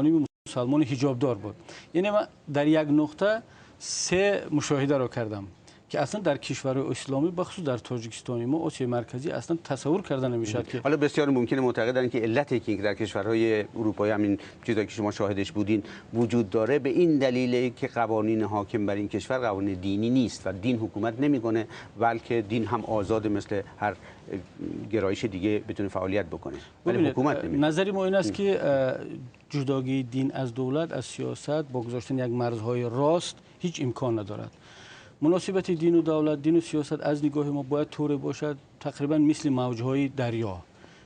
مسلمان حجابدار بود. یعنی من در یک نقطه سه مشاهده رو کردم که اصلا در کشور اسلامی بخصوص در تاجیکستان ما آسیای مرکزی اصلا تصور کردن نمیشد که حالا بسیار ممکنه معتقدن که علتی که در کشورهای اروپایی همین چیزایی که شما شاهدش بودین وجود داره به این دلیله که قوانین حاکم بر این کشور قوانین دینی نیست و دین حکومت نمیکنه، بلکه دین هم آزاد مثل هر گرایش دیگه بتونه فعالیت بکنه ولی حکومت نمیکنه. نظری ما این است که جداگی دین از دولت، از سیاست با گذاشتن یک مرزهای راست هیچ امکان ندارد. مناسبت دین و دولت، دین و سیاست از نگاه ما باید طوری باشد تقریبا مثل موجهای دریا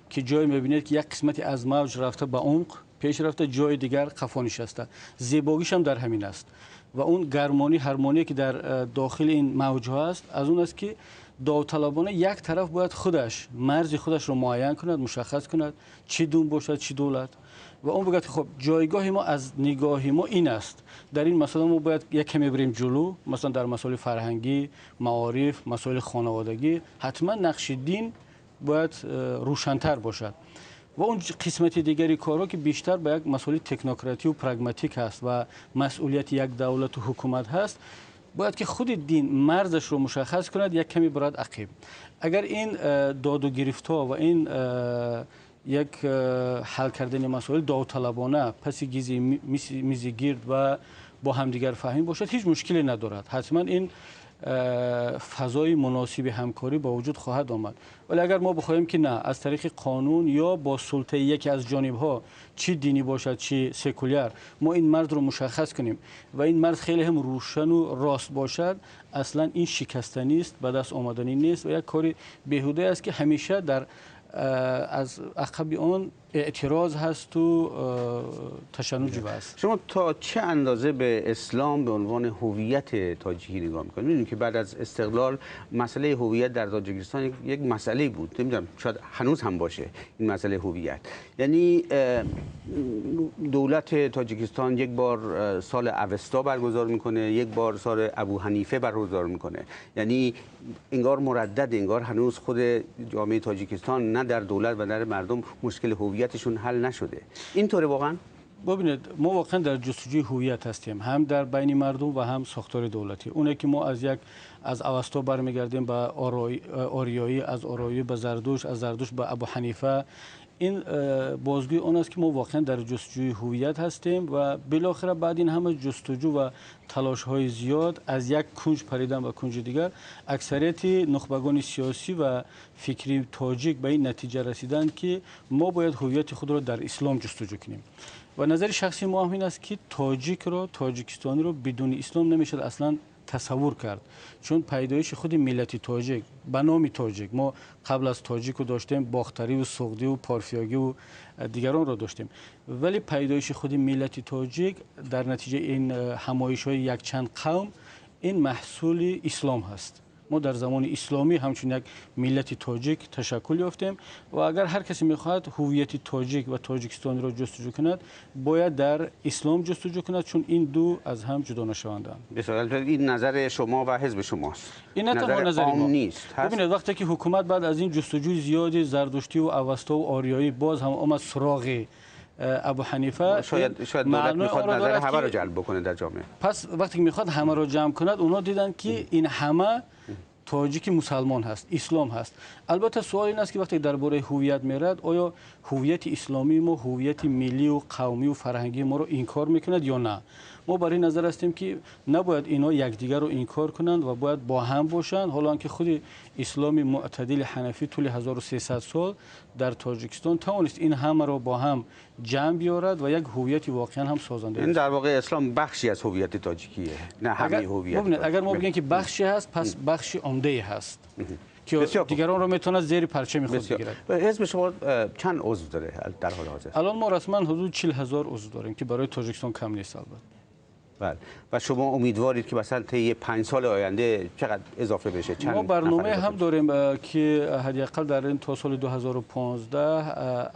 که جای میبینید که یک قسمتی از موج رفته به عمق پیش رفته، جای دیگر قفا نشسته. زیباییش هم در همین است و اون گرمانی هارمونی که در داخل این موجها است از اون است که داوطلبانه یک طرف باید خودش مرز خودش رو معین کند، مشخص کند چی دون باشد چی دولت و اون بگه خب جایگاه ما از نگاه ما این است. در این مسئله ما باید یک کمی بریم جلو، مثلا در مسائل فرهنگی، معارف، مسائل خانوادگی حتما نقش دین باید روشن‌تر باشد و اون قسمت دیگری کارها که بیشتر به یک مسئله تکنوکراتی و پراگماتیک است و مسئولیت یک دولت و حکومت هست، باید که خود دین مرزش رو مشخص کند، یک کمی برای عقب. اگر این داد و گرفت‌ها و این یک حل کردن مسائل داوطلبانه پس میز گرد و با همدیگر فهمی باشد هیچ مشکلی ندارد. حتما این فضای مناسب همکاری با وجود خواهد آمد. ولی اگر ما بخوایم که نه از طریق قانون یا با سلطه یکی از جانب‌ها چی دینی باشد چی سکولار ما این مرز رو مشخص کنیم و این مرز خیلی هم روشن و راست باشد، اصلا این شکستنی است، به دست آمدنی نیست و یک کاری بیهوده است که همیشه در از عقب آن اعتراض هست و تشنج است. شما تا چه اندازه به اسلام به عنوان هویت تاجیکی نگاه می‌کنید؟ می‌دونید که بعد از استقلال مسئله هویت در تاجیکستان یک مسئله بود، نمی‌دونم شاید هنوز هم باشه این مسئله هویت. یعنی دولت تاجیکستان یک بار سال اوستا برگزار میکنه، یک بار سال ابو حنیفه برگزار میکنه، یعنی انگار مردد، انگار هنوز خود جامعه تاجیکستان نه در دولت و در مردم مشکل هویتشون حل نشده. اینطوره واقعا؟ ببینید ما واقعا در جستجوی هویت هستیم، هم در بین مردم و هم ساختار دولتی. اونه که ما از اوستا برمیگردیم به آریایی، از آریایی به زردوشت، از زردوشت به ابو حنیفه، این بازگوی اون است که ما واقعا در جستجوی هویت هستیم و بالاخره بعد این همه جستجو و تلاش های زیاد از یک کنج پریدن به کنج دیگر، اکثریت نخبگان سیاسی و فکری تاجیک به این نتیجه رسیدن که ما باید هویت خود را در اسلام جستجو کنیم و نظر شخصی ما هم این است که تاجیکستانی رو بدون اسلام نمیشه اصلا تصور کرد، چون پیدایش خود ملت تاجیک به نام تاجیک، ما قبل از تاجیک رو داشتیم باختری و سغدی و پارفیاگی و دیگران رو داشتیم، ولی پیدایش خود ملت تاجیک در نتیجه این همایش های یک چند قوم این محصول اسلام هست. ما در زمان اسلامی همچون یک ملت تاجیک تشکل یافتیم و اگر هر کسی میخواهد هویت تاجیک و تاجیکستانی را جستجو کند باید در اسلام جستجو کند، چون این دو از هم جدا نشوندند. بسیار این نظر شما و حزب شماست. این نه تنها نظر ما نیست. ببینید وقتی که حکومت بعد از این جستجوی زیادی زردشتی و اوستا و آریایی باز هم آمد سراغ ابو حنیفه، شاید دولت میخواد نظر همه رو جلب بکنه در جامعه. پس وقتی که میخواد همه رو جمع کند اونا دیدن که این همه تاجیک مسلمان هست، اسلام هست. البته سوال این است که وقتی درباره هویت میرد آیا هویت اسلامی ما هویت ملی و قومی و فرهنگی ما رو انکار میکند یا نه؟ ما برای نظر هستیم که نباید اینا یکدیگر رو انکار کنند و باید با هم باشند، حالا که خود اسلام معتدل حنفی طول 1300 سال در تاجیکستان توانست این همه را با هم جمع بیارد و یک هویت واقعا هم سازنده. این در واقع اسلام بخشی از هویت تاجیکیه، نه همه هویت. اگر ما بگیم که بخشی هست پس بخشی عمده هست که دیگران رو میتونه زیر پرچم خود بگیرد. حزب شما چند عضو داره در حال حاضر؟ الان ما رسما حدود 40,000 عضو داریم که برای تاجیکستان کم نیست البته. بله. و شما امیدوارید که مثلا طی 5 سال آینده چقدر اضافه بشه؟ چند ما برنامه هم داریم که حداقل در این تا سال 2015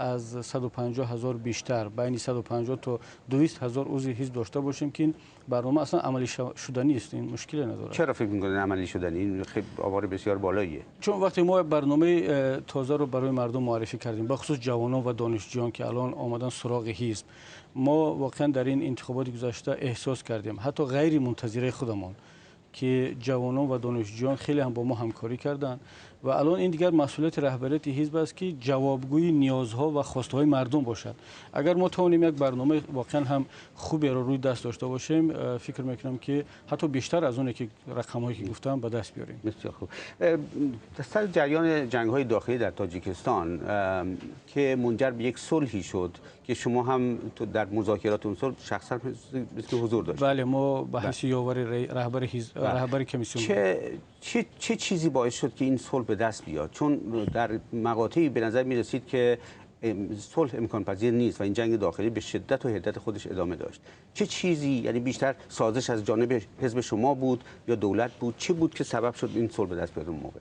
از 150,000 بیشتر، بین 150 تا 200,000 عضو حزب داشته باشیم که این برنامه اصلا عملی شدنی است، این مشکلی نداره. چرا فکر می‌کنید عملی شدنی؟ این خیلی آمار بسیار بالاییه. چون وقتی ما برنامه تازه رو برای مردم معرفی کردیم، به خصوص جوانان و دانشجویان که الان آمدن سراغ حزب ما واقعا در این انتخابات گذشته احساس کردیم حتی غیر منتظره خودمون که جوانان و دانشجویان خیلی هم با ما همکاری کردند و الان این دیگر مسئولیت رهبریت حزب است که جوابگوی نیازها و خواستهای مردم باشد. اگر ما توانیم یک برنامه واقعا هم خوبی رو روی دست داشته باشیم، فکر میکنم که حتی بیشتر از اون که رقم‌هایی که گفتم به دست بیاریم. بسیار خوب. سر جریان جنگ‌های داخلی در تاجیکستان که منجر به یک صلحی شد که شما هم در مذاکرات اون صلح شخصا حضور داشتید. بله، ما به حیث یاور رهبر کمیسیون چه چیزی باعث شد که این صلح به دست بیاد؟ چون در مقاطعی به نظر می رسید که صلح امکان پذیر نیست و این جنگ داخلی به شدت و حدت خودش ادامه داشت. چه چیزی، یعنی بیشتر سازش از جانب حزب شما بود یا دولت بود؟ چه بود که سبب شد این صلح به دست بیاد اون موقع؟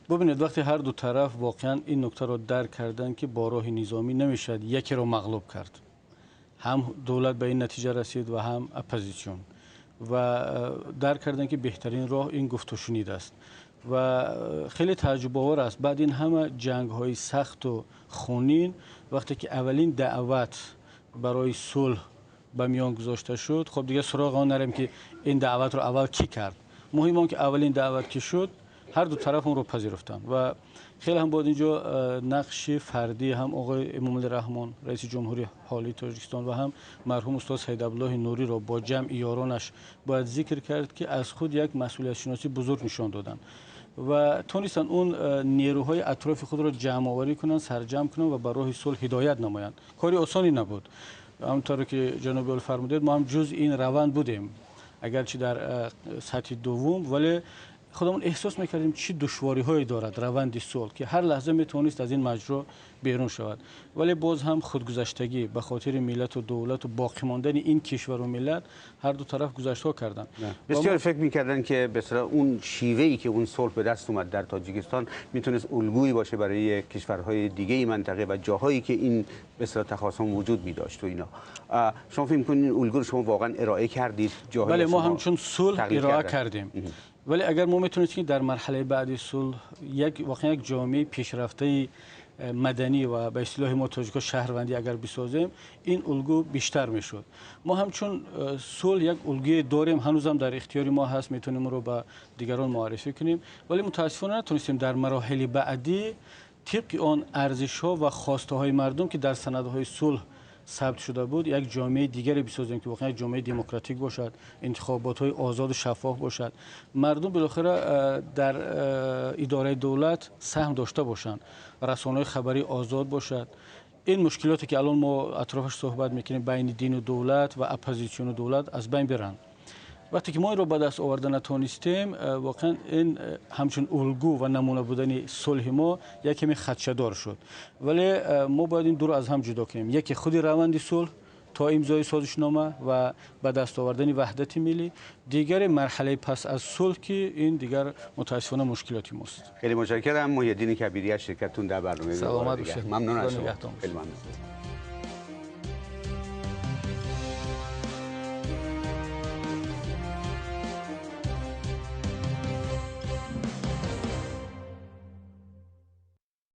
ببینید، وقتی هر دو طرف واقعا این نکته را درک کردن که با راه نظامی نمیشد یکی را مغلوب کرد، هم دولت به این نتیجه رسید و هم اپوزیسیون، و درک کردن که بهترین راه این گفت و شنید است و خیلی تعجب آور است بعد این همه جنگ های سخت و خونین وقتی که اولین دعوت برای صلح به میان گذاشته شد، خب دیگه سراغ آن نریم که این دعوت رو اول کی کرد. مهم اون که اولین دعوت که شد هر دو طرف اون رو پذیرفتن و خیلی هم باید اینجا نقش فردی هم آقای امام الرحمن رئیس جمهوری حالی تاجیکستان و هم مرحوم استاد سیدعبدالله نوری را با جمع یارانش باید ذکر کرد که از خود یک مسئولیت شناسی بزرگ نشان دادن و تونستن اون نیروهای اطراف خود را جمع آوری کنن، سرجم کنن و بر راه صلح هدایت نمایند. کاری آسانی نبود. همونطور که جناب عالی فرمودید ما هم جز این روند بودیم، اگرچه در سطح دوم، ولی خودمون احساس میکردیم چه دشواری هایی دارد روند صلح که هر لحظه میتونست از این ماجرا بیرون شود، ولی باز هم خودگذشتگی به خاطر ملت و دولت و باقی ماندن این کشور و ملت هر دو طرف گذشته ها کردن. بسیار فکر میکردن که به اصطلاح اون شیوهی که اون صلح به دست اومد در تاجیکستان میتونست الگویی باشه برای کشورهای دیگه ای منطقه و جاهایی که این به اصطلاح تخاصم وجود می داشت و اینا. شما فکر میکنین این الگو رو شما واقعا ارائه کردید؟ بله، ما همچون صلح ارائه کردیم. ولی اگر ما میتونستیم در مرحله بعدی صلح واقعا یک جامعه پیشرفته مدنی و به اصطلاح ما تاجیک‌ها شهروندی اگر بسازیم، این الگو بیشتر میشد. ما همچون صلح یک الگوی داریم، هنوزم در اختیار ما هست، میتونیم اون رو به دیگران معرفی کنیم، ولی متاسفانه نتونستیم در مراحل بعدی طبق آن ارزش‌ها و خواسته‌های مردم که در سندهای صلح ثبت شده بود یک جامعه دیگری بسازیم که واقعا جامعه دموکراتیک باشد، انتخابات‌های آزاد و شفاف باشد، مردم بالاخره در اداره دولت سهم داشته باشند، رسانه‌های خبری آزاد باشد. این مشکلاتی که الان ما اطرافش صحبت میکنیم بین دین و دولت و اپوزیسیون و دولت از بین برن. وقتی که ما این رو به دست آورده نتونستیم، واقعا این همچون الگو و نمونه بودن صلح ما یک کمی خدشه‌دار شد، ولی ما باید این دو رو از هم جدا کنیم. یکی خود روند صلح تا امضای سازشنامه و به دست آوردن وحدت ملی، دیگر مرحله پس از صلح که این دیگر متاسفانه مشکلاتی ماست. خیلی متشکرم. محی‌الدین کبیری از شرکتتون در برنامه. سلامت باشید. ممنون از شما. خیلی ممنون.